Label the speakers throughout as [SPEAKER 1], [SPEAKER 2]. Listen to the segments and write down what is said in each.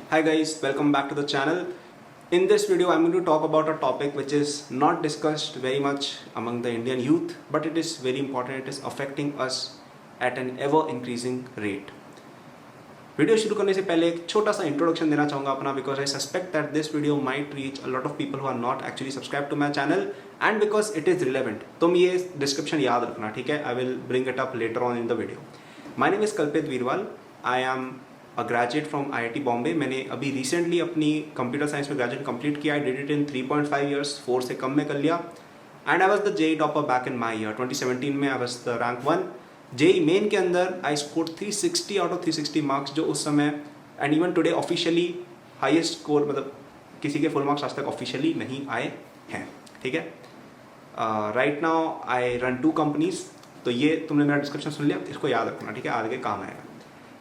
[SPEAKER 1] Hi guys, welcome back to the channel. In this video, I'm going to talk about a topic which is not discussed very much among the Indian youth, but it is very important. It is affecting us at an ever increasing rate. Video शुरू करने से पहले एक छोटा सा introduction देना चाहूँगा अपना, because I suspect that this video might reach a lot of people who are not actually subscribe to my channel and because it is relevant. तुम ये डिस्क्रिप्शन याद रखना, ठीक है? I will bring it up later on in the video. My name is Kalpit Veerwal. I am a graduate from IIT Bombay. मैंने अभी recently अपनी computer science में ग्रेजुएट कंप्लीट किया. I did it in 3.5 years, 4 से कम में कर लिया. And I was the JEE topper back in my year 2017 में. I was the rank 1. JEE main के अंदर I score 360 out of 360 marks, जो उस समय and even today officially highest score, मतलब किसी के फुल मार्क्स आज तक ऑफिशियली नहीं आए हैं, ठीक है? Right now I run 2 companies. तो ये तुमने मेरा डिस्क्रिप्शन सुन लिया, इसको याद रखना, ठीक है? आगे काम आएगा.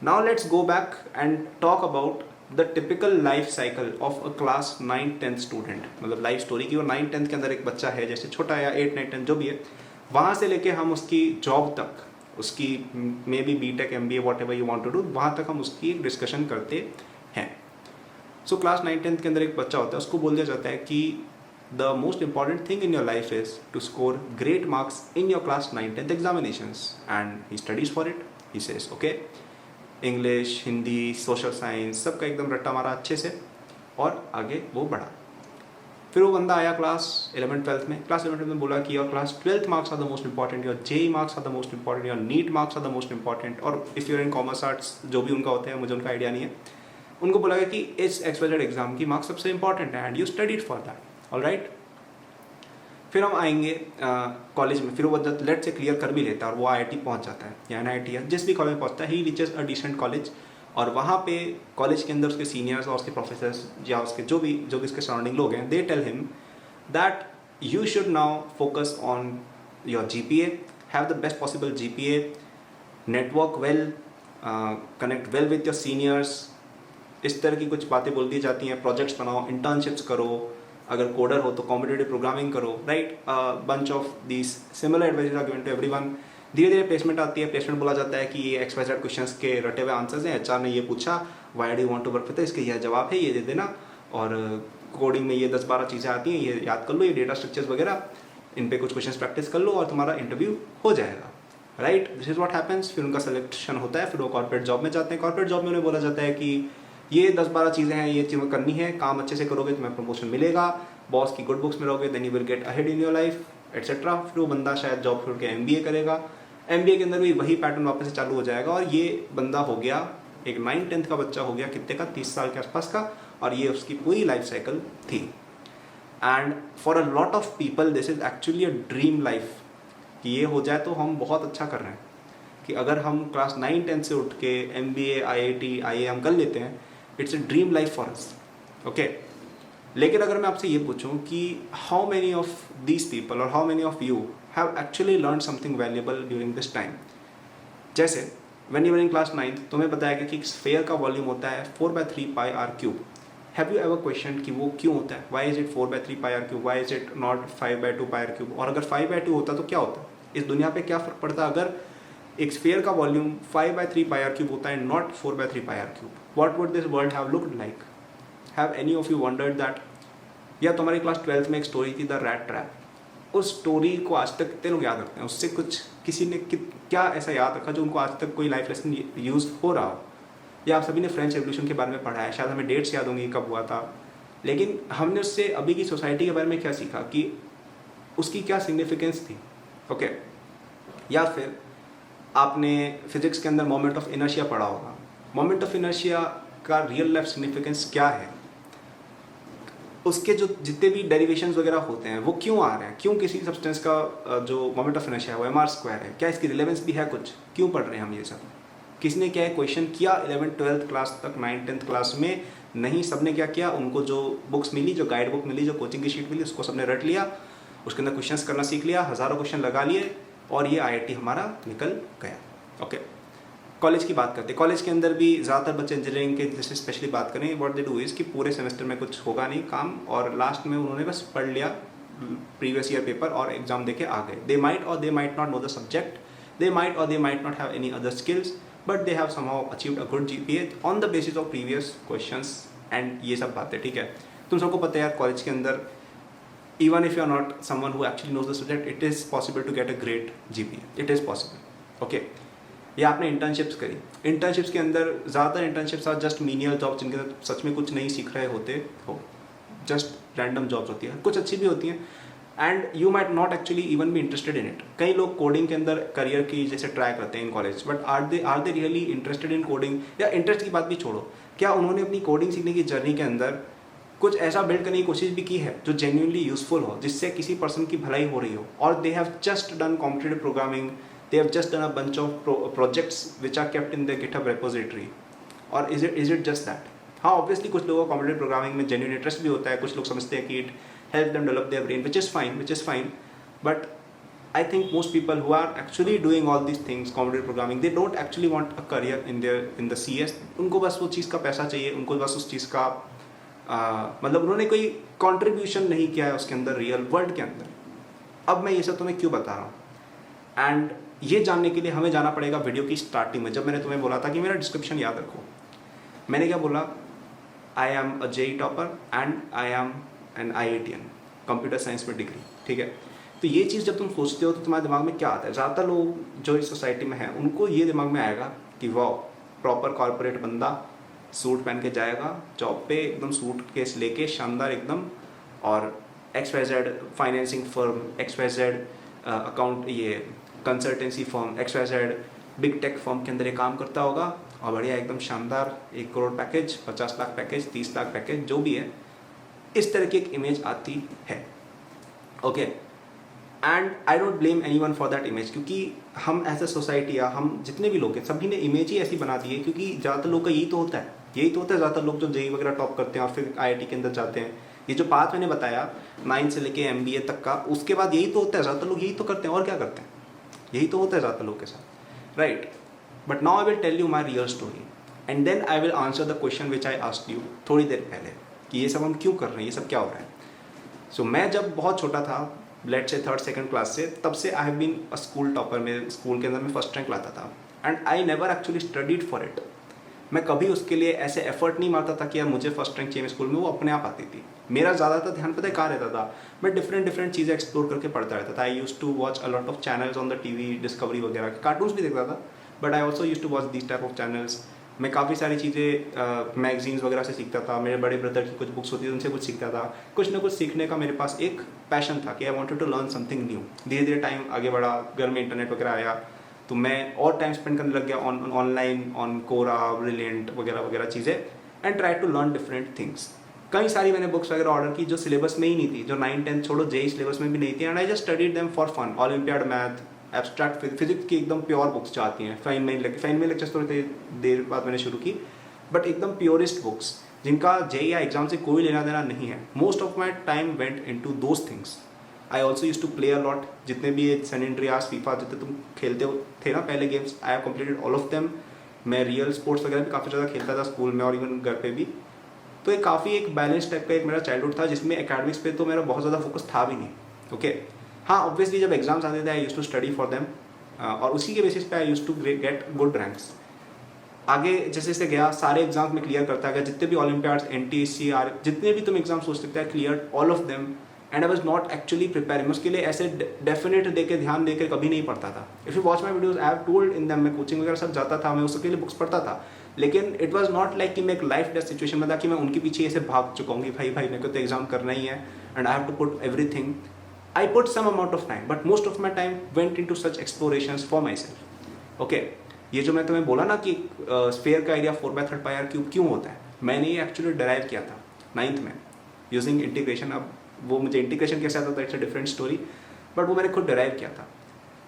[SPEAKER 1] Now let's go back and talk about the typical life cycle of a class 9-10 student. मतलब लाइफ स्टोरी की. और 9-10 के अंदर एक बच्चा है, जैसे छोटा या 8-9-10 जो भी है, वहाँ से लेके हम उसकी जॉब तक, उसकी maybe BTech MBA whatever you want to do, वहाँ तक हम उसकी एक डिस्कशन करते हैं. सो क्लास 9-10 के अंदर एक बच्चा होता है, उसको बोल दिया जाता है कि the most important thing in your life is to score great marks in your class 9-10 examinations. And he studies for it. He says okay, English, Hindi, social science, सबका एकदम रट्टा मारा अच्छे से, और आगे वो बढ़ा. फिर वो बंदा आया क्लास 11-12 में. क्लास 11 में बोला कि your class 12th marks are the most important, your JEE marks are the most important, your NEET marks are the most important. और if you're in commerce arts, जो भी उनका होता है, मुझे उनका आइडिया नहीं है, उनको बोला गया कि इस XYZ एग्जाम की मार्क्स सबसे इंपॉर्टेंट है and you studied for that. All right. फिर हम आएंगे कॉलेज में. फिर वो लेट से क्लियर कर भी लेता है और वो IIT पहुंच जाता है, या NIT या जिस भी कॉलेज में पहुंचता है, he reaches a decent college. और वहाँ पे कॉलेज के अंदर उसके सीनियर्स और उसके प्रोफेसर्स या उसके जो भी उसके सराउंडिंग लोग हैं, they tell him that you should now focus on your GPA, have the best possible GPA, network well, connect well with your seniors. इस तरह की कुछ बातें बोल दी जाती हैं. प्रोजेक्ट्स बनाओ, इंटर्नशिप्स करो, अगर कोडर हो तो कॉम्पिटिटिव प्रोग्रामिंग करो, right? Bunch of these similar advice are given to everyone. धीरे धीरे प्लेसमेंट आती है. प्लेसमेंट बोला जाता है कि ये XYZ क्वेश्चंस के रटे हुए आंसर्स हैं, HR ने ये पूछा, why do you want to work with, इसके यह जवाब है, ये दे देना. और कोडिंग में ये 10-12 चीज़ें आती हैं, ये याद कर लो, ये डेटा स्ट्रक्चर्स वगैरह, इन पे कुछ क्वेश्चंस प्रैक्टिस कर लो और तुम्हारा इंटरव्यू हो जाएगा, right? This is what happens. फिर उनका सिलेक्शन होता है. फिर वो कॉर्पोरेट जॉब में जाते हैं. कॉर्पोरेट जॉब में उन्हें बोला जाता है कि ये 10-12 चीज़ें हैं, ये चीज़ें करनी है, काम अच्छे से करोगे तुम्हें प्रमोशन मिलेगा, बॉस की गुड बुक्स में रहोगे, then you will get ahead in your life, etcetera. फिर वो बंदा शायद जॉब छोड़ के MBA करेगा. MBA के अंदर भी वही पैटर्न वापस से चालू हो जाएगा. और ये बंदा हो गया एक 9-10 का बच्चा, हो गया कितने का, 30 साल के आसपास का. और ये उसकी पूरी लाइफ साइकिल थी. And for a lot of people this is actually a dream life, कि ये हो जाए तो हम बहुत अच्छा कर रहे हैं. कि अगर हम क्लास 9-10 से उठ के MBA, IIT, IIM कर लेते हैं, it's a dream life for us, okay? लेकिन अगर मैं आपसे ये पूछूं कि how many of these people और how many of you have actually learn something valuable during this time. जैसे when you were in class 9, तुम्हें बताया गया कि स्फेयर का वॉल्यूम होता है 4/3 pi r cube. Have you ever question कि वो क्यों होता है? Why is it 4/3 pi r cube? Why is it not 5/2 pi r cube? और अगर 5/2 होता तो क्या होता? इस दुनिया पे क्या फ़र्क पड़ता अगर एक स्फेयर का वॉल्यूम 5/3 पाई r क्यूब होता है, not 4/3 pi r cube? What would this world have looked like? Have any of you wondered that? या तुम्हारी क्लास 12th में एक स्टोरी थी, द रैट ट्रैप. उस स्टोरी को आज तक कितने लोग याद रखते हैं? उससे कुछ किसी ने क्या ऐसा याद रखा जो उनको आज तक कोई लाइफ लेसन यूज हो रहा हो? या आप सभी ने फ्रेंच रेवोल्यूशन के बारे में पढ़ा है, शायद हमें डेट्स याद होंगी कब हुआ था, लेकिन हमने उससे अभी की सोसाइटी के बारे में क्या सीखा, कि उसकी क्या सिग्निफिकेंस थी, ओके? या फिर आपने फिजिक्स के अंदर मोमेंट ऑफ इनर्शिया पढ़ा होगा. मोमेंट ऑफ इनर्शिया का रियल लाइफ सिग्निफिकेंस क्या है? उसके जो जितने भी डेरिवेशंस वगैरह होते हैं वो क्यों आ रहे हैं? क्यों किसी सब्सटेंस का जो मोमेंट ऑफ इनर्शिया है वो mr² है? क्या इसकी रिलेवेंस भी है कुछ? क्यों पढ़ रहे हैं हम ये सब? किसने क्या क्वेश्चन किया 11th-12th क्लास तक, 9th-10th क्लास में नहीं? सबने क्या किया? उनको जो बुक्स मिली, जो गाइड बुक मिली, जो कोचिंग की शीट मिली, उसको सबने रट लिया, उसके अंदर क्वेश्चंस करना सीख लिया, हज़ारों क्वेश्चन लगा लिए, और ये IIT हमारा निकल गया, ओके? कॉलेज की बात करते हैं. कॉलेज के अंदर भी ज़्यादातर बच्चे इंजीनियरिंग के जैसे स्पेशली बात करें, व्हाट दे डू इज़ कि पूरे सेमेस्टर में कुछ होगा नहीं काम, और लास्ट में उन्होंने बस पढ़ लिया प्रीवियस ईयर पेपर और एग्जाम देके आ गए. They might or they might not know the subject, they might or they might not have any other skills, but they have somehow achieved a good GPA on the basis of previous questions and ये सब बातें, ठीक है। तुम सबको पता है यार कॉलेज के अंदर even if you are not someone who actually knows the subject, it is possible to get a great GPA. It is possible. Okay. या आपने इंटर्नशिप्स करी, इंटर्नशिप्स के अंदर ज़्यादातर internships are just menial job जिनके अंदर सच में कुछ नहीं सीख रहे होते हो, जस्ट रैंडम जॉब्स होती है, कुछ अच्छी भी होती हैं and you might not actually even be interested in it. कई लोग कोडिंग के अंदर करियर की जैसे ट्राई करते हैं in college, but are they really interested in coding? या इंटरेस्ट की बात भी छोड़ो, क्या उन्होंने अपनी कोडिंग सीखने की जर्नी के अंदर कुछ ऐसा बिल्ड करने की कोशिश भी की है जो जेन्युइनली यूजफुल हो, जिससे किसी पर्सन की भलाई हो रही हो? और they have just done competitive programming, they have just done a bunch of projects which are kept in their GitHub repository, or is it just that? हाँ, obviously कुछ लोगों को कॉम्पिटिटिव प्रोग्रामिंग में जेन्युइन इंटरेस्ट भी होता है, कुछ लोग समझते हैं कि it help them develop their brain, which is fine, but I think most people who are actually doing all these things, competitive programming, they don't actually want a career in the CS. उनको बस वो चीज़ का पैसा चाहिए, उनको बस उस चीज़ का मतलब उन्होंने कोई कंट्रीब्यूशन नहीं किया है उसके अंदर रियल वर्ल्ड के अंदर। अब मैं ये सब तुम्हें क्यों बता रहा हूँ, एंड ये जानने के लिए हमें जाना पड़ेगा वीडियो की स्टार्टिंग में, जब मैंने तुम्हें बोला था कि मेरा डिस्क्रिप्शन याद रखो। मैंने क्या बोला? I am a JEE topper and I am an IITian, computer science में डिग्री, ठीक है। तो ये चीज़ जब तुम सोचते हो तो तुम्हारे दिमाग में क्या आता है? ज़्यादातर लोग जो इस सोसाइटी में हैं उनको ये दिमाग में आएगा कि वाह, प्रॉपर कॉर्पोरेट बंदा सूट पहन के जाएगा जॉब पे, एकदम सूट केस लेके शानदार एकदम, और XYZ financing firm, XYZ account ये consultancy firm, XYZ big tech firm के अंदर ये काम करता होगा और बढ़िया एकदम शानदार 1 crore package, 50 lakh package, 30 lakh package, जो भी है, इस तरह की एक इमेज आती है। Okay, and I don't blame anyone for that image, क्योंकि हम एज अ सोसाइटी या हम जितने भी लोग हैं सभी ने इमेज ही ऐसी बना दी है, क्योंकि ज़्यादातर लोग का यही तो होता है, ज़्यादातर लोग जो JEE वगैरह टॉप करते हैं और फिर IIT के अंदर जाते हैं, ये जो पाथ मैंने बताया 9 से लेके MBA तक का, उसके बाद यही तो होता है, ज़्यादातर लोग यही तो करते हैं, और क्या करते हैं, यही तो होता है ज़्यादातर लोग के साथ, right. But now I will tell you my real story and then I will answer the question which I asked you थोड़ी देर पहले, कि ये सब हम क्यों कर रहे हैं, ये सब क्या हो रहा है। सो मैं जब बहुत छोटा था, लेट से 3rd 2nd क्लास से, तब से I have been a school topper. मेरे स्कूल के अंदर मैं फर्स्ट रैंक लाता था and I never actually studied for it. मैं कभी उसके लिए ऐसे एफर्ट नहीं मारता था कि यार मुझे फर्स्ट रैंक चाहिए स्कूल में, वो अपने आप आती थी। मेरा ज़्यादातर ध्यान पता है कहाँ रहता था, मैं डिफरेंट चीज़ें एक्सप्लोर करके पढ़ता रहता था। I used to watch a lot of channels on the TV, Discovery वगैरह, कार्टून्स भी देखता था, but I also use to watch these type of channels. मैं काफ़ी सारी चीज़ें मैगजीन्स वगैरह से सीखता था, मेरे बड़े ब्रदर की कुछ बुक्स होती थी उनसे कुछ सीखता था, कुछ ना कुछ सीखने का मेरे पास एक पैशन था कि I wanted to learn something new. धीरे धीरे टाइम आगे बढ़ा, घर में इंटरनेट वगैरह आया, तो मैं और टाइम स्पेंड करने लग गया ऑनलाइन, ऑन कोरा, ब्रिलियंट वगैरह वगैरह चीज़ें, and try to learn different things. कई सारी मैंने बुक्स वगैरह ऑर्डर की जो सिलेबस में ही नहीं थी, जो 9 10 छोड़ो JEE सिलेबस में भी नहीं थी, and I just studied them for fun. Olympiad math, abstract physics की एकदम प्योर बुक्स जो आती हैं, फाइन में लेक्चर्स थोड़ी देर बाद मैंने शुरू की, बट एकदम प्योरेस्ट बुक्स जिनका JEE या एग्जाम से कोई लेना देना नहीं है। Most of my time went into those things. I also use to play a lot, जितने भी सैन एंड्रियास, फीफा, जितने तुम खेलते हो थे ना पहले games, I have completed all of them. मैं रियल स्पोर्ट्स वगैरह भी काफ़ी ज़्यादा खेलता था स्कूल में और इवन घर पे भी। तो ये काफ़ी एक बैलेंस टाइप का एक मेरा चाइल्डहुड था, जिसमें एकेडमिक्स पे तो मेरा बहुत ज़्यादा फोकस था भी नहीं। ओके, हाँ, ऑब्वियसली जब एग्जाम्स आते थे I used to study for them, और उसी के बेसिस पे I used to get good ranks. आगे जैसे जैसे गया सारे एग्जाम्स में क्लियर करता गया, जितने भी ओलंपियाड्स, NTSC, जितने भी तुम एग्जाम सोच सकते हैं, clear all of them, and I was not actually preparing. उसके लिए ऐसे डेफिनेट देके ध्यान देकर कभी नहीं पढ़ता था। If you watch my videos, I have told in them, मैं कोचिंग वगैरह सब जाता था, मैं उसके लिए बुक्स पढ़ता था, लेकिन इट वॉज नॉट लाइक कि मैं एक लाइफ डेथ सिचुएशन में था कि मैं उनके पीछे ऐसे भाग चुका हूँ कि भाई मेरे को तो एग्जाम करना ही है and I have to put everything. I put some amount of time, but most of my time went into such explorations for myself. Okay, ये जो मैं तुम्हें बोला ना कि स्फीयर का एरिया 4/3 पाई आर क्यूब क्यों होता है, मैंने ये एक्चुअली डराइव किया था 9th में यूजिंग इंटीग्रेशन। अब वो मुझे इंटीग्रेशन कैसे आता था, it's a different story, but वो मैंने खुद डराइव किया था।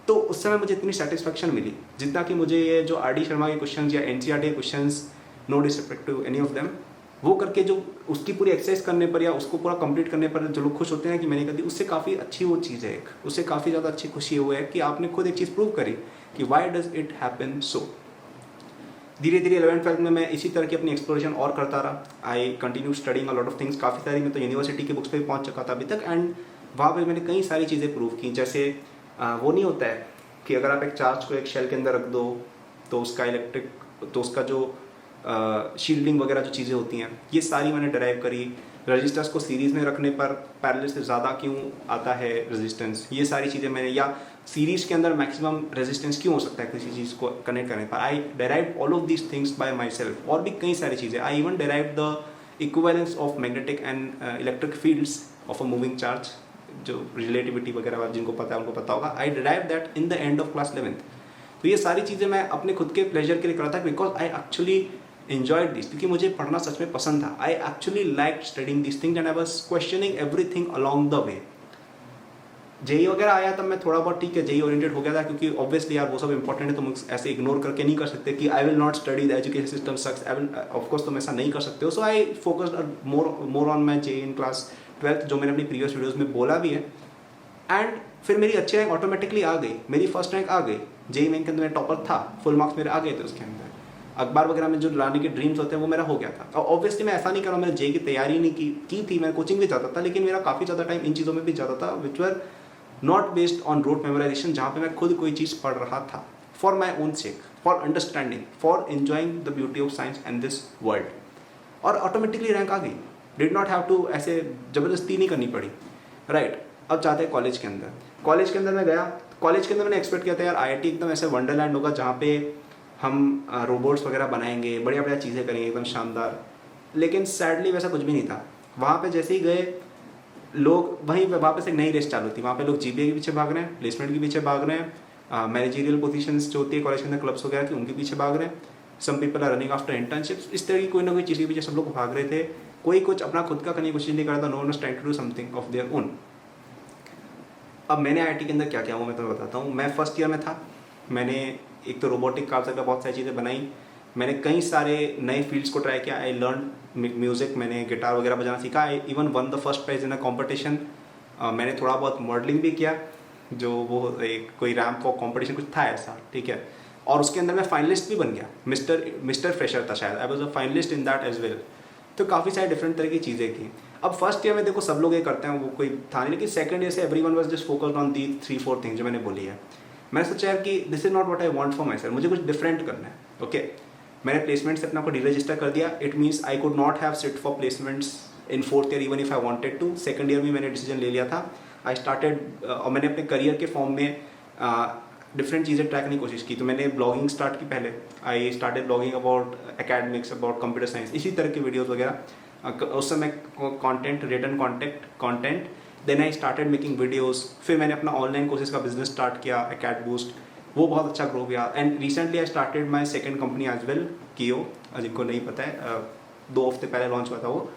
[SPEAKER 1] तो उस समय मुझे इतनी सेटिस्फैक्शन मिली जितना कि मुझे ये जो RD शर्मा के क्वेश्चन या NCERT के question, no disrespect to any of them, वो करके जो उसकी पूरी एक्सरसाइज करने पर या उसको पूरा कंप्लीट करने पर जो लोग खुश होते हैं कि मैंने कर दी, उससे काफ़ी अच्छी वो चीज़ है, एक उससे काफ़ी ज़्यादा अच्छी खुशी हुई है कि आपने खुद एक चीज़ प्रूव करी कि why does it happen so. धीरे धीरे 11th 12th में मैं इसी तरह की अपनी एक्सप्लोरेशन और करता रहा। I continue studying a lot of things, काफ़ी सारी मैं तो यूनिवर्सिटी की बुक्स पे भी पहुंच चुका था अभी तक, एंड वहाँ पे मैंने कई सारी चीज़ें प्रूव की। जैसे वो नहीं होता है कि अगर आप एक चार्ज को एक शेल के अंदर रख दो तो उसका जो शील्डिंग वगैरह जो चीज़ें होती हैं, ये सारी मैंने डराइव करी। रजिस्टर्स को सीरीज़ में रखने पर पैरेलल से ज़्यादा क्यों आता है रेजिस्टेंस, ये सारी चीज़ें मैंने, या सीरीज़ के अंदर मैक्सिमम रेजिस्टेंस क्यों हो सकता है किसी चीज़ को कनेक्ट करने पर, I derive all of these things by myself. और भी कई सारी चीज़ें, I even derive the equivalence of magnetic and electric fields of a moving charge, जो रिलेटिविटी वगैरह जिनको पता है उनको पता होगा। I derive that in the end of class 11th। तो ये सारी चीज़ें मैं अपने खुद के प्लेजर के लिए कर रहा था, because I actually enjoyed this, क्योंकि मुझे पढ़ना सच में पसंद था। I actually liked studying these things and I was questioning everything along the way। JEE वगैरह आया तब मैं थोड़ा बहुत ठीक है जेई ओरिएंटेड हो गया था, क्योंकि ऑब्वियसली यार वो सब इंपॉर्टेंट है, तुम ऐसे इग्नोर करके नहीं कर सकते कि I will not study the education system sucks, I will, of course तुम ऐसा नहीं कर सकते हो। So I focused more on my JEE in class 12th, जो मैंने अपनी प्रीवियस वीडियोज में बोला भी है। एंड फिर मेरी अच्छी रैंक ऑटोमेटिकली आ गई, मेरी फर्स्ट रैंक आ गई जेई मेन के अंदर, मैं टॉपर था, फुल मार्क्स मेरे आ गए थे उसके अंदर। अखबार वगैरह में जो लाने के ड्रीम्स होते हैं वो मेरा हो गया था। और ऑब्वियसली मैं ऐसा नहीं कर रहा हूँ, मैंने जेई की तैयारी नहीं की थी, मैं कोचिंग भी जाता था, लेकिन मेरा काफ़ी ज़्यादा टाइम इन चीज़ों में भी जाता था which were not based on rote memorization, जहाँ पे मैं खुद कोई चीज़ पढ़ रहा था for my own sake, for understanding, for enjoying the beauty of science and this world. और ऑटोमेटिकली रैंक आ गई, डिड नॉट हैव टू ऐसे ज़बरदस्ती नहीं करनी पड़ी, राइट। अब चाहते हैं कॉलेज के अंदर, कॉलेज के अंदर मैं गया, कॉलेज के अंदर मैंने एक्सपेक्ट किया था यार आईआईटी एकदम ऐसे वंडरलैंड होगा जहाँ पे हम रोबोट्स वगैरह बनाएंगे, बढ़िया बढ़िया चीज़ें करेंगे एकदम शानदार, लेकिन सैडली वैसा कुछ भी नहीं था। वहाँ पे जैसे ही गए लोग, वहीं वापस एक नई रेस चालू थी, वहाँ पे लोग जीपीए के पीछे भाग रहे हैं, प्लेसमेंट के पीछे भाग रहे हैं, मैनेजरियल पोजीशंस जो होती है कॉलेज के अंदर क्लब्स वगैरह की उनके पीछे भाग रहे हैं, some people are running after internships. इस तरह की कोई ना कोई चीज़ के पीछे सब लोग भाग रहे थे, कोई कुछ अपना खुद का करने की कोशिश नहीं कर रहा था, no one was trying to do something of their own. अब मैंने आईआईटी के अंदर क्या किया वो मैं तुम्हें बताता हूँ। मैं फर्स्ट ईयर में था, मैंने एक तो रोबोटिक काल का बहुत सारी चीज़ें बनाई, मैंने कई सारे नए फील्ड्स को ट्राई किया। आई लर्न म्यूज़िक, मैंने गिटार वगैरह बजाना सीखा, I even won the first prize in a competition. मैंने थोड़ा बहुत मॉडलिंग भी किया, जो वो एक कोई रैम्प वॉक कॉम्पिटिशन कुछ था ऐसा, ठीक है, और उसके अंदर मैं फाइनलिस्ट भी बन गया, मिस्टर फ्रेशर था शायद, I was a finalist in that as well. तो काफ़ी सारी डिफरेंट तरह की चीज़ें की। अब फर्स्ट ईयर में देखो सब लोग ये करते हैं, वो कोई था नहीं, लेकिन सेकंड ईयर से everyone was just focused on the 3-4 things जो मैंने बोली है। मैंने सोचा यार कि this is not what I want for my self, मुझे कुछ डिफरेंट करना है। ओके, मैंने प्लेसमेंट से अपना को डीरजिस्टर कर दिया। It means I could not have sit for placements in 4th year even if I wanted to. Second year में मैंने डिसीजन ले लिया था। आई स्टार्टेड और मैंने अपने करियर के फॉर्म में डिफरेंट चीज़ें ट्रैक करने की कोशिश की। तो मैंने ब्लॉगिंग स्टार्ट की पहले, I started blogging about academics, about computer science, इसी तरह की वीडियोज़ वगैरह। उस समय content, written content, then I started making videos. फिर मैंने अपना ऑनलाइन कोर्सेज का बिजनेस स्टार्ट किया, एकेड बूस्ट, वो बहुत अच्छा ग्रो किया। And recently I started my second company as well, कियो, जिनको नहीं पता है 2 हफ्ते पहले लॉन्च हुआ था वो।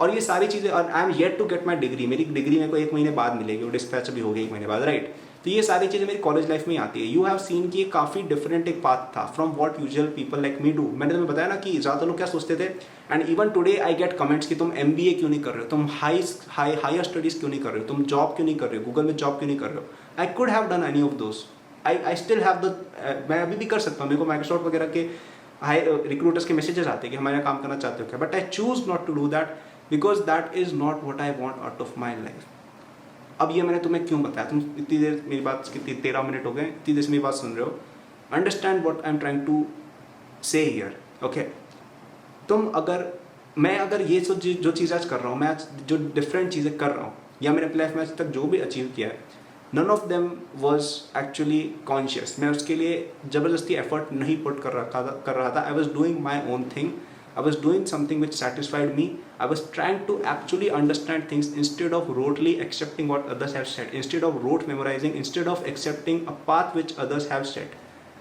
[SPEAKER 1] और ये सारी चीज़ें, और I am yet to get my degree, मेरी डिग्री मेरे को 1 महीने बाद मिलेगी, वो डिस्पैच भी हो गई 1 महीने बाद, राइट। तो ये सारी चीज़ें मेरी कॉलेज लाइफ में ही आती है। यू हैव सीन कि ये काफ़ी डिफरेंट एक पाथ था from what usual people like me do. मैंने तुम्हें बताया ना कि ज़्यादा लोग क्या सोचते थे, and even today I get comments कि तुम MBA क्यों नहीं कर रहे हो, तुम हायर स्टडीज़ क्यों नहीं कर रहे हो, तुम जॉब क्यों नहीं कर रहे हो, गूगल में जॉब क्यों नहीं कर रहे हो। आई could have done any of those, I still have the, मैं अभी भी कर सकता हूँ। मेरे को माइक्रोसॉफ्ट वगैरह के हाई रिक्रूटर्स के मैसेजेस आते हैं कि हमारे काम करना चाहते हो क्या, but I choose not to do that because that is not what I want out of my life. अब ये मैंने तुम्हें क्यों बताया, तुम इतनी देर मेरी बात, कितनी 13 मिनट हो गए, इतनी देर से मेरी बात सुन रहे हो। Understand what I am trying to say here, okay. तुम अगर ये जो चीज़ आज कर रहा हूँ, मैं आज जो डिफरेंट चीज़ें कर रहा हूँ, या मैंने अपनी लाइफ में आज तक जो भी अचीव किया है, none of them was actually conscious. मैं उसके लिए ज़बरदस्ती एफर्ट नहीं पुट कर रहा था। I was doing my own thing, I was doing something which satisfied me. I was trying to actually understand things instead of rotely accepting what others have said, instead of rote memorizing, instead of accepting a path which others have set.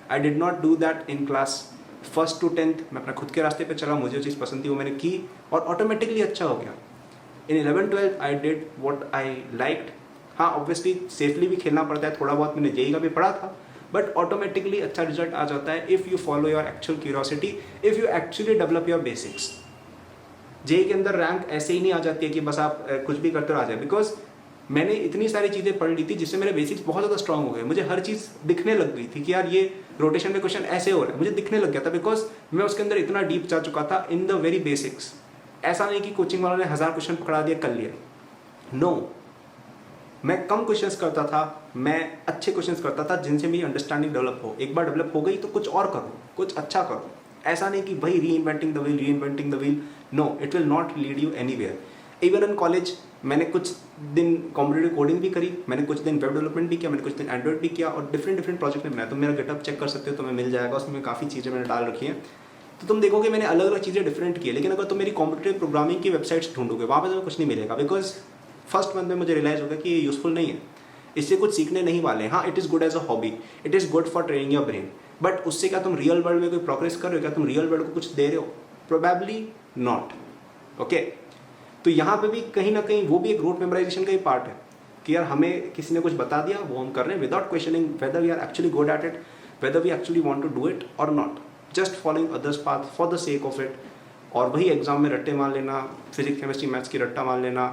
[SPEAKER 1] I did not do that in class 1st to 10th. मैं अपना खुद के रास्ते पे चला, मुझे जो चीज़ पसंद थी वो मैंने की और ऑटोमेटिकली अच्छा हो गया। In 11th-12th I did what I liked. हाँ, ऑब्वियसली सेफली भी खेलना पड़ता है, थोड़ा बहुत मैंने जेई का भी पढ़ा था, बट ऑटोमेटिकली अच्छा रिजल्ट आ जाता है if you follow your actual curiosity, if you actually develop your basics. JEE के अंदर रैंक ऐसे ही नहीं आ जाती है कि बस आप कुछ भी करते रह जाए, बिकॉज मैंने इतनी सारी चीज़ें पढ़ ली थी जिससे मेरे बेसिक्स बहुत ज़्यादा स्ट्रांग हो गए। मुझे हर चीज़ दिखने लग गई थी कि यार ये रोटेशन में क्वेश्चन ऐसे हो रहा है, मुझे दिखने लग गया था, बिकॉज मैं उसके अंदर इतना डीप जा चुका था इन द वेरी बेसिक्स। ऐसा नहीं कि कोचिंग वालों ने 1000 क्वेश्चन पकड़ा दिया कर लिया, नो। मैं कम क्वेश्चंस करता था, मैं अच्छे क्वेश्चंस करता था जिनसे मेरी अंडरस्टैंडिंग डेवलप हो। एक बार डेवलप हो गई तो कुछ और करो, कुछ अच्छा करो, ऐसा नहीं कि भाई reinventing the wheel, no, it will not lead you anywhere. Even in college मैंने कुछ दिन कॉम्पिटेटिव कोडिंग भी करी, मैंने कुछ दिन वेब डेवलपमेंट भी किया, मैंने कुछ दिन एंड्रॉइड भी किया और डिफरेंट प्रोजेक्ट में बनाया। तो मेरा गिटअप चेक कर सकते हो, तुम्हें मिल जाएगा, उसमें काफ़ी चीज़ें मैंने डाल रखी हैं। तो तुम देखोगे मैंने अलग अलग चीज़ें डिफरेंट की है। लेकिन अगर तुम मेरी कॉम्पिटेटिव प्रोग्रामिंग की वेबसाइट्स ढूंढोगे वहाँ पर तुम्हें कुछ नहीं मिलेगा, बिकॉज फर्स्ट मंथ में मुझे रियलाइज़ होगा कि ये यूजफुल नहीं है, इससे कुछ सीखने नहीं वाले। हाँ, it is good as a hobby, it is good for training your brain, but उससे क्या तुम रियल वर्ल्ड में कोई प्रोग्रेस कर रहे हो? क्या तुम रियल वर्ल्ड को कुछ दे रहे हो? Probably not. ओके, तो यहाँ पे भी कहीं ना कहीं वो भी एक रूट मेमोराइजेशन का ही पार्ट है कि यार हमें किसी ने कुछ बता दिया, वो हम कर रहे हैं without questioning whether we are actually good at it, whether we actually want to do it or not, just following others path for the sake of it. और वही एग्जाम में रट्टे मार लेना, फिजिक्स केमिस्ट्री मैथ्स की रट्टा मार लेना,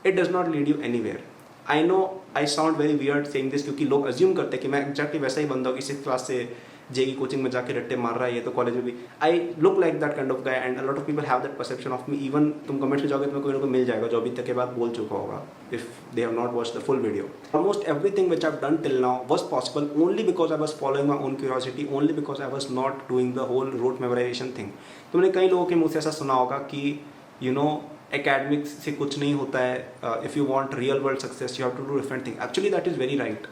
[SPEAKER 1] it does not lead you anywhere. I know I sound very weird saying this, क्योंकि लोग अज्यूम करते हैं कि मैं एग्जैक्टली वैसा ही बंदा हूँ कि 6th क्लास से जेई कोचिंग में जाके रट्टे मार रहा है, ये तो कॉलेज में भी। I look like that kind of guy and a lot of people have that perception of me. Even तुम कमेंट्स में जाओगे तो कोई ना कोई मिल जाएगा जो अभी तक के बाद बोल चुका होगा, if they have not watched the full video. Almost everything which I have done till now was possible only because I was following my own curiosity, only because I was not doing the whole rote memorization thing. तुमने कई लोगों के मुंह से ऐसा सुना होगा कि यू नो एकेडमिक्स से कुछ नहीं होता है, if you want real world success you have to do different thing. Actually that is very right.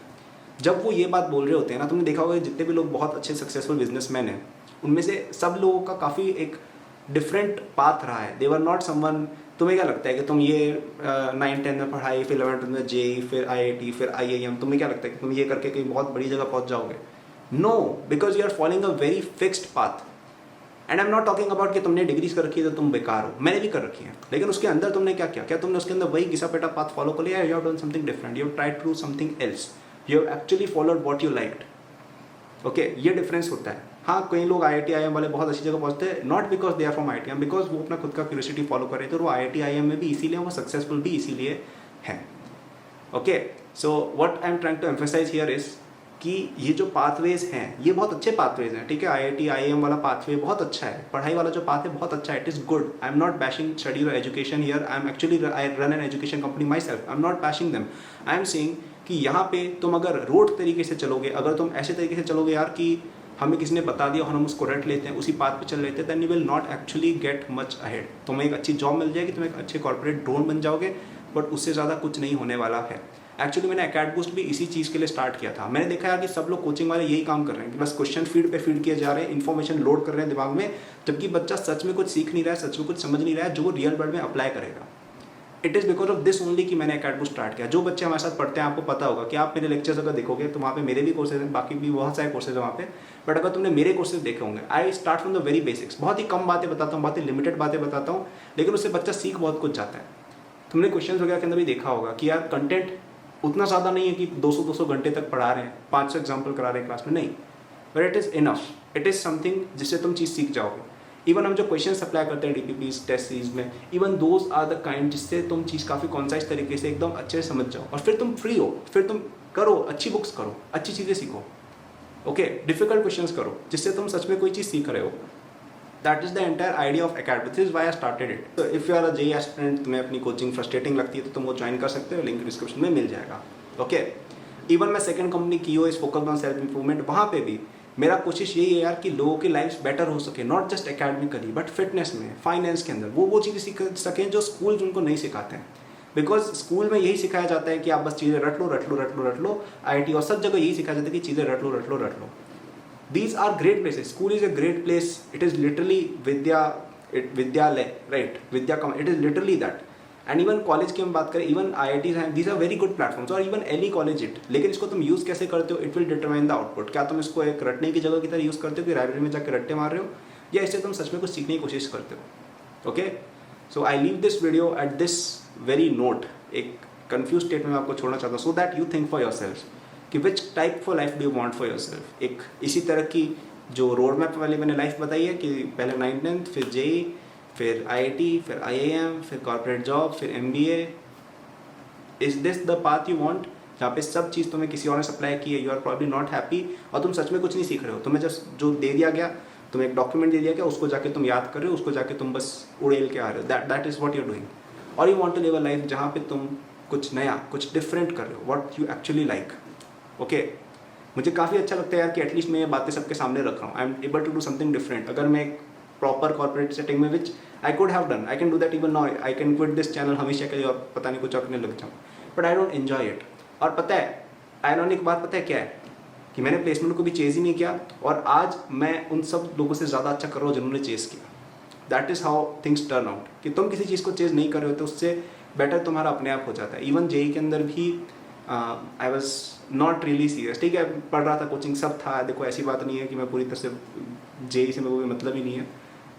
[SPEAKER 1] जब वो ये बात बोल रहे होते हैं ना, तुमने देखा होगा जितने भी लोग बहुत अच्छे सक्सेसफुल बिजनेसमैन हैं उनमें से सब लोगों का काफ़ी एक डिफरेंट पाथ रहा है। दे वर नॉट समवन, तुम्हें क्या लगता है कि तुम ये 9-10 में पढ़ाई, फिर 11-12 में जेई, फिर IIT, फिर IIM, तुम्हें क्या लगता है कि तुम ये करके कहीं बहुत बड़ी जगह पहुंच जाओगे? No, because you are following a very fixed path. And I am not talking about कि तुमने डिग्रीज कर रखी है तो तुम बेकार हो, मैंने भी कर रखी है, लेकिन उसके अंदर तुमने क्या किया? क्या तुमने उसके अंदर वही घिसा पेटा पाथ फॉलो कर लिया? You have done something different, you have tried to do something else, you have actually followed what you liked. Okay, ये डिफरेंस होता है। हाँ, कई लोग IIT IIM वाले बहुत अच्छी जगह पहुंचते हैं, not because they are from IIT, because वो अपना खुद का क्यूरियोसिटी फॉलो कर रहे थे और वो IIT IIM में भी इसीलिए वो सक्सेसफुल भी इसीलिए है। Okay, so what I am trying to emphasise here is कि ये जो पाथवेज हैं ये बहुत अच्छे पाथवेज हैं, ठीक है। IIT IIM वाला पाथवे बहुत अच्छा है, पढ़ाई वाला जो पाथ है बहुत अच्छा है, it is good. I am not bashing study or education here, I am actually I run an education company myself, I am not bashing them. I am saying कि यहाँ पे तुम अगर रोड तरीके से चलोगे, अगर तुम ऐसे तरीके से चलोगे यार कि हमें किसी ने बता दिया और हम उसको रट लेते हैं, उसी पाथ पे चल लेते हैं, then you will not actually get much ahead. तुम्हें एक अच्छी जॉब मिल जाएगी, तुम एक अच्छे कॉर्पोरेट ड्रोन बन जाओगे, बट उससे ज़्यादा कुछ नहीं होने वाला है। एक्चुअली मैंने अकेड बूस्ट भी इसी चीज़ के लिए स्टार्ट किया था। मैंने देखा यार कि सब लोग कोचिंग वाले यही काम कर रहे हैं कि बस क्वेश्चन फीड पे फीड किए जा रहे हैं, इन्फॉर्मेशन लोड कर रहे हैं दिमाग में, जबकि बच्चा सच में कुछ सीख नहीं रहा है, सच में कुछ समझ नहीं रहा है जो वो रियल वर्ल्ड में अप्लाई करेगा। It is because of this only कि मैंने अकेड बूस्ट स्टार्ट किया। जो बच्चे हमारे साथ पढ़ते हैं, आपको पता होगा कि आप मेरे लेक्चर्स अगर देखोगे तो वहाँ पे मेरे भी कोर्सेज हैं, बाकी भी बहुत सारे कोर्सेज हैं वहाँ पे, बट अगर तुमने मेरे कोर्सेज देखे होंगे, I start from the very basics. बहुत ही कम बातें बताता हूँ, बहुत ही लिमिटेड बातें बताता हूँ, लेकिन उससे बच्चा सीख बहुत कुछ जाता है। तुमने क्वेश्चन वगैरह के अंदर भी देखा होगा कि यार कंटेंट उतना ज़्यादा नहीं है कि 200 घंटे तक पढ़ा रहे हैं, 500 एग्जाम्पल करा रहे हैं क्लास में, नहीं, but it is enough, it is something जिससे तुम चीज़ सीख जाओगे। इवन हम जो क्वेश्चन अप्लाई करते हैं DPPs टेस्ट सीरीज में, even those are the kind जिससे तुम चीज़ काफ़ी कॉन्साइज तरीके से एकदम अच्छे से समझ जाओ, और फिर तुम फ्री हो, फिर तुम करो, अच्छी बुक्स करो, अच्छी चीज़ें सीखो। ओके, डिफिकल्ट क्वेश्चंस करो जिससे तुम सच में कोई चीज़ सीख रहे हो। That is the entire idea of academy, this is why I started it. तो if you are a JEE aspirant, तुम्हें अपनी कोचिंग फ्रस्ट्रेटिंग लगती है तो तुम वो ज्वाइन कर सकते हो, लिंक डिस्क्रिप्शन में मिल जाएगा। ओके, इवन मैं सेकंड कंपनी कियो is focused on self improvement, वहाँ पे भी मेरा कोशिश यही है यार कि लोगों की लाइफ बेटर हो सके, not just academically but fitness में, फाइनेंस के अंदर वो चीज़ें सीख सकें जो स्कूल उनको नहीं सिखाते हैं। बिकॉज स्कूल में यही सिखाया जाता है कि आप बस चीज़ें रट लो, IIT और सब जगह यही सिखाया जाता है कि चीज़ें रट लो। These are great places. School is a great place. It is literally vidyalaya, right? It is literally that. And even college की हम बात करें, even IITs हैं, these are very good platforms, और even any college it. लेकिन इसको तुम use कैसे करते हो, it will determine the output. क्या तुम इसको एक रटने की जगह की तरह यूज़ करते हो कि लाइब्रेरी में जाकर रट्टे मार रहे हो, या इससे तुम सच में कुछ सीखने की कोशिश करते हो? Okay, so I leave this video at this very note. एक कन्फ्यूज स्टेट में आपको छोड़ना चाहता हूँ, so that you think for yourself कि which type for life do you want for yourself. एक इसी तरह की जो रोड मैप वाली मैंने लाइफ बताई है कि पहले 9th-10th, फिर JEE, फिर IIT, फिर IIM, फिर कॉर्पोरेट जॉब, फिर MBA। Is this the path you want, जहाँ पे सब चीज़ तुम्हें किसी और ने सप्लाई की है, you are probably not happy, और तुम सच में कुछ नहीं सीख रहे हो, तुम्हें जस्ट जो दे दिया गया, तुम्हें एक डॉक्यूमेंट दे दिया गया, उसको जाके तुम याद कर रहे हो, उसको जाके तुम बस उड़ेल के आ रहे हो, that is what you're doing. और you want to live a life जहाँ पे तुम कुछ नया, कुछ डिफरेंट कर रहे हो, what you actually like. Okay, मुझे काफ़ी अच्छा लगता है यार कि एटलीस्ट मैं ये बातें सबके सामने रख रहा हूँ. I am able to do something different. अगर मैं प्रॉपर कॉर्पोरेट सेटिंग में which I could have done, I can do that even now. I can quit this channel हमेशा के लिए और पता नहीं कुछ और करने लग जाऊँ, but I don't enjoy it. और पता है आयरॉनिक बात पता है क्या है, कि मैंने प्लेसमेंट को भी चेज़ ही नहीं किया और आज मैं उन सब लोगों से ज़्यादा अच्छा कर रहा हूँ जिन्होंने चेज़ किया. That is how things turn out. कि तुम किसी चीज़ को चेज़ नहीं कर रहे हो तो उससे बेटर तुम्हारा अपने आप हो जाता है. इवन जेई के अंदर भी आई वॉज नॉट रियली सीरियस. ठीक है, पढ़ रहा था, कोचिंग सब था. देखो ऐसी बात नहीं है कि मैं पूरी तरह से जेई से मेरे को मतलब ही नहीं है,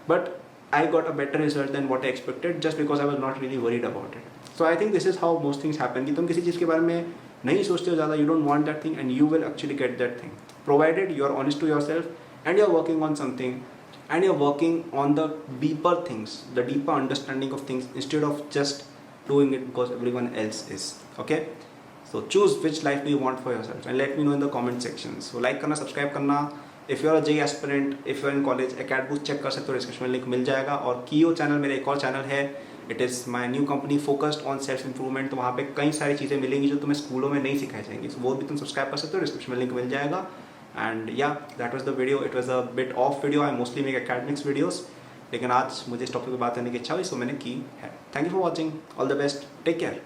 [SPEAKER 1] but I got a better result than what I expected just because I was not really worried about it. So I think this is how most things happen. कि तुम किसी चीज़ के बारे में नहीं सोचते हो ज़्यादा, you don't want that thing and you will actually get that thing, provided you are honest to yourself and you are working on something and you're working on the deeper things, the deeper understanding of things instead of just doing it because everyone else is. Okay, so choose which life do you want for yourself and let me know in the comment section. So like करना, subscribe करना. if you're a JEE aspirant, if you're in college, Acadboost check कर सकते हो, description में link मिल जाएगा. और कीओ channel मेरा एक और चैनल है, it is my new company focused on self improvement. तो वहाँ पे कई सारी चीज़ें मिलेंगी जो तुम्हें स्कूलों में नहीं सिखाई जाएंगी. So वो भी तुम सब्सक्राइब कर सकते हो, डिस्क्रिप्शन में लिंक मिल जाएगा. And yeah, that was the video. It was a bit off video. I mostly make academics videos. लेकिन आज मुझे इस टॉपिक पे बात करने की इच्छा हुई, सो मैंने की है. Thank you for watching. All the best. Take care.